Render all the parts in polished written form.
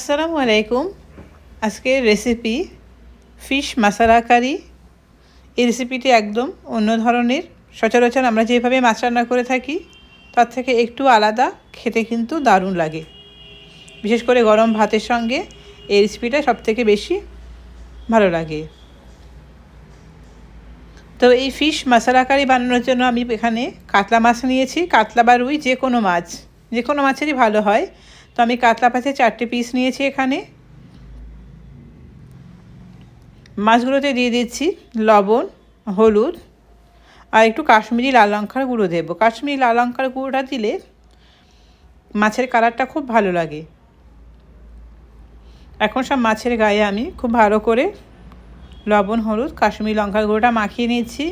আসসালামু আলাইকুম। আজকের রেসিপি ফিশ মাসালা কারি। এই রেসিপিটি একদম অন্য ধরনের। সচরাচর আমরা যেভাবে মাছ রান্না করে থাকি তার থেকে একটু আলাদা, খেতে কিন্তু দারুণ লাগে। বিশেষ করে গরম ভাতের সঙ্গে এই রেসিপিটা সবথেকে বেশি ভালো লাগে। তো এই ফিশ মাসালা কারি বানানোর জন্য আমি এখানে কাতলা মাছ নিয়েছি। কাতলা বা রুই যে কোনো মাছেরই ভালো হয়। তো আমি কাতলা মাছের 4টে পিস নিয়েছি এখানে। মাছগুলোতে দিয়ে দিচ্ছি লবণ, হলুদ আর একটু কাশ্মীরি লাল লঙ্কার গুঁড়ো দেবো। কাশ্মীরি লাল লঙ্কার গুঁড়োটা দিলে মাছের কালারটা খুব ভালো লাগে। এখন সব মাছের গায়ে আমি খুব ভালো করে লবণ, হলুদ, কাশ্মীরি লঙ্কার গুঁড়োটা মাখিয়ে নিচ্ছি।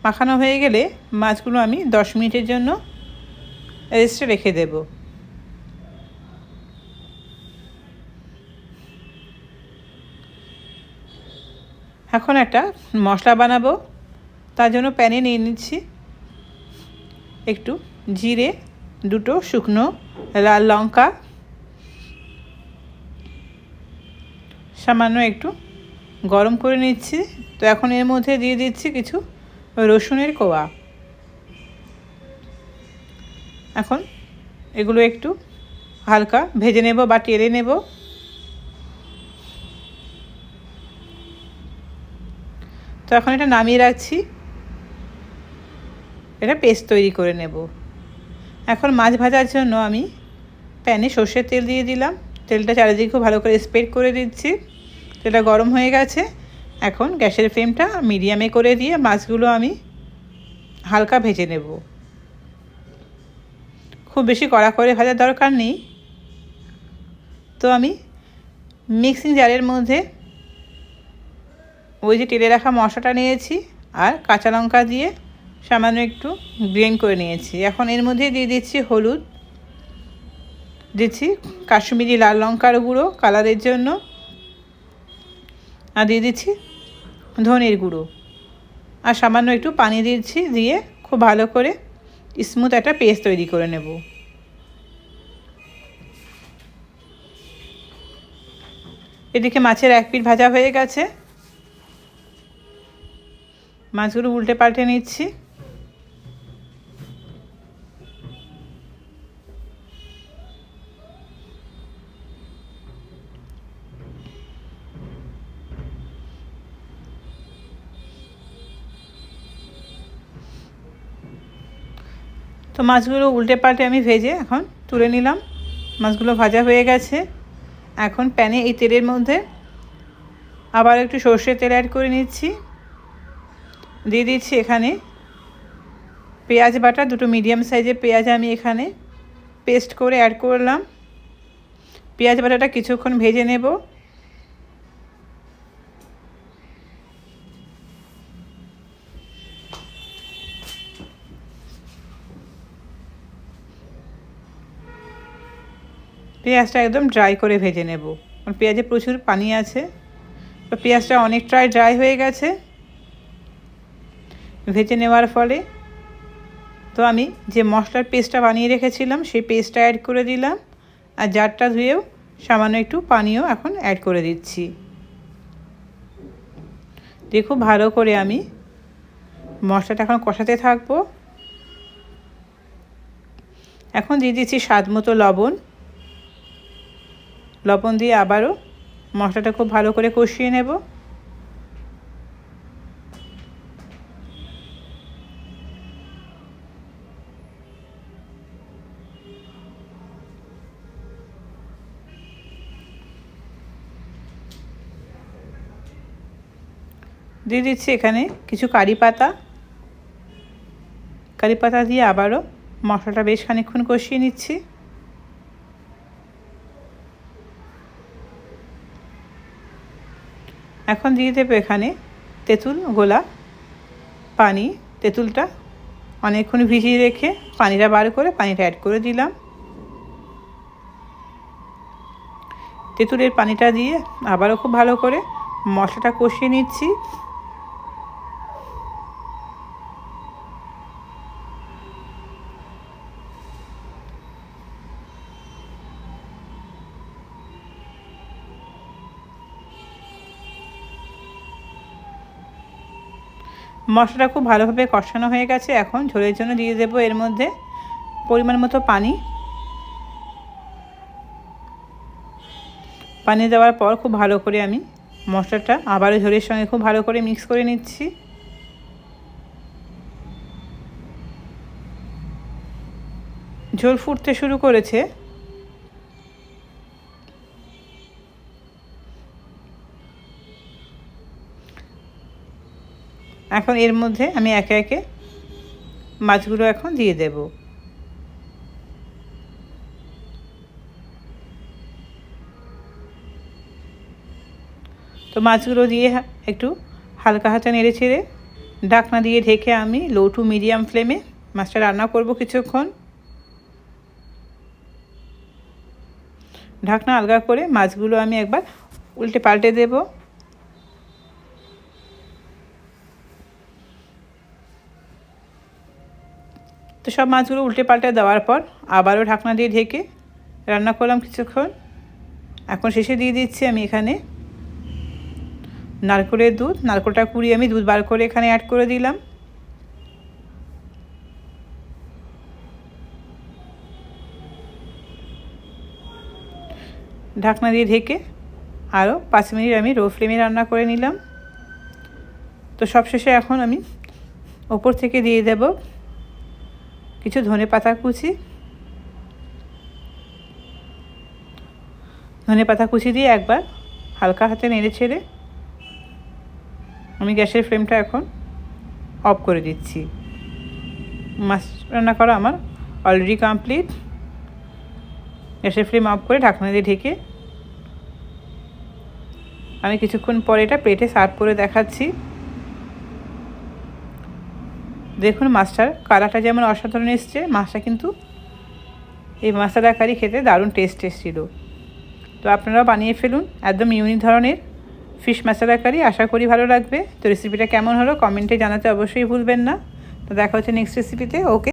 মাখানো হয়ে গেলে মাছগুলো আমি 10 মিনিটের জন্য রেস্টে রেখে দেব। এখন একটা মশলা বানাবো। তার জন্য প্যানে নিয়ে নিচ্ছি একটু জিরে, 2টো শুকনো লাল লঙ্কা, সামান্য একটু গরম করে নিচ্ছি। তো এখন এর মধ্যে দিয়ে দিচ্ছি কিছু রসুনের কোয়া। এখন এগুলো একটু হালকা ভেজে নেব বা টেলে নেব। তো এখন এটা নামিয়ে রাখছি। এটা পেস্ট তৈরি করে নেব। এখন মাছ ভাজার জন্য আমি প্যানে সর্ষের তেল দিয়ে দিলাম। তেলটা চারিদিকে খুব ভালো করে স্প্রেড করে দিচ্ছি। তেলটা গরম হয়ে গেছে। এখন গ্যাসের ফ্লেমটা মিডিয়ামে করে দিয়ে মাছগুলো আমি হালকা ভেজে নেব। খুব বেশি কড়া করে ভাজার দরকার নেই। তো আমি মিক্সিং জারের মধ্যে ওই যে টেলে রাখা মশলাটা নিয়েছি আর কাঁচা লঙ্কা দিয়ে সামান্য একটু গ্রেন্ড করে নিয়েছি। এখন এর মধ্যে দিয়ে দিচ্ছি হলুদ, দিচ্ছি কাশ্মীরি লাল লঙ্কার গুঁড়ো কালারের জন্য, আর দিয়ে দিচ্ছি ধনের গুঁড়ো, আর সামান্য একটু পানি দিচ্ছি। দিয়ে খুব ভালো করে স্মুথ একটা পেস্ট তৈরি করে নেব। এদিকে মাছের এক পিঠ ভাজা হয়ে গেছে। মাছগুলো উল্টে পাল্টে নিচ্ছি। তো মাছগুলো উল্টে পাল্টে আমি ভেজে এখন তুলে নিলাম। মাছগুলো ভাজা হয়ে গেছে। এখন প্যানে এই তেলের মধ্যে আবার একটু সর্ষের তেল অ্যাড করে নিচ্ছি। দিয়ে দিচ্ছি এখানে পেঁয়াজ বাটা, 2টো মিডিয়াম সাইজের পেঁয়াজ আমি এখানে পেস্ট করে অ্যাড করলাম। পেঁয়াজ বাটাটা কিছুক্ষণ ভেজে নেব। পেঁয়াজটা একদম ড্রাই করে ভেজে নেব, কারণ পেঁয়াজে প্রচুর পানি আছে। তো পেঁয়াজটা অনেকটাই ড্রাই হয়ে গেছে ভেজে নেওয়ার ফলে। তো আমি যে মশলার পেস্টটা বানিয়ে রেখেছিলাম সেই পেস্টটা অ্যাড করে দিলাম, আর জারটা ধুয়েও সামান্য একটু পানিও এখন অ্যাড করে দিচ্ছি। দিয়ে খুব ভালো করে আমি মশলাটা এখন কষাতে থাকবো। এখন দিয়ে দিচ্ছি স্বাদ মতো লবণ। লবণ দিয়ে আবারও মশলাটা খুব ভালো করে কষিয়ে নেব। দিয়ে দিচ্ছি এখানে কিছু কারি পাতা দিয়ে আবারও মশলাটা বেশ খানিকক্ষণ কষিয়ে নিচ্ছি। এখন দিয়ে দেবো এখানে তেঁতুল গোলা পানি। তেঁতুলটা অনেকক্ষণ ভিজিয়ে রেখে পানিটা বার করে পানিটা অ্যাড করে দিলাম। তেঁতুলের পানিটা দিয়ে আবারও খুব ভালো করে মশলাটা কষিয়ে নিচ্ছি। মশলাটা খুব ভালোভাবে কষানো হয়ে গেছে। এখন ঝোলের জন্য দিয়ে দেবো এর মধ্যে পরিমাণ মতো পানি। পানি দেওয়ার পর খুব ভালো করে আমি মশলাটা আবারও ঝোলের সঙ্গে খুব ভালো করে মিক্স করে নিচ্ছি। ঝোল ফুটতে শুরু করেছে। এখন এর মধ্যে আমি একে একে মাছগুলো এখন দিয়ে দেব। তো মাছগুলো দিয়ে একটু হালকা হাতে নেড়ে ছেড়ে ঢাকনা দিয়ে ঢেকে আমি লো টু মিডিয়াম ফ্লেমে মাছটা রান্না করব কিছুক্ষণ। ঢাকনা আলগা করে মাছগুলো আমি একবার উল্টে পাল্টে দেব। তো সব মাছগুলো উল্টে পাল্টে দেওয়ার পর আবারও ঢাকনা দিয়ে ঢেকে রান্না করলাম কিছুক্ষণ। এখন শেষে দিয়ে দিচ্ছি আমি এখানে নারকেলের দুধ। নারকেলটা কুড়িয়ে আমি দুধ বার করে এখানে অ্যাড করে দিলাম। ঢাকনা দিয়ে ঢেকে আরও 5 মিনিট আমি লো ফ্লেমে রান্না করে নিলাম। তো সবশেষে এখন আমি ওপর থেকে দিয়ে দেব কিছু ধনেপাতা কুচি। ধনেপাতা কুচি দিয়ে একবার হালকা হাতে নেড়ে ছেড়ে আমি গ্যাসের ফ্লেমটা এখন অফ করে দিচ্ছি। মাছ রান্না করা আমার অলরেডি কমপ্লিট। গ্যাসের ফ্লেম অফ করে ঢাকনা দিয়ে ঢেকে আমি কিছুক্ষণ পরে এটা প্লেটে সার্ভ করে দেখাচ্ছি। দেখুন মাছটার কালারটা যেমন অসাধারণ এসছে, মাছটা কিন্তু এই মশলা কারি খেতে দারুণ টেস্ট ছিল। তো আপনারাও বানিয়ে ফেলুন একদম ইউনিক ধরনের ফিশ মশলা কারি। আশা করি ভালো লাগবে। তো রেসিপিটা কেমন হলো কমেন্টে জানাতে অবশ্যই ভুলবেন না। তো দেখা হচ্ছে নেক্সট রেসিপিতে। ওকে।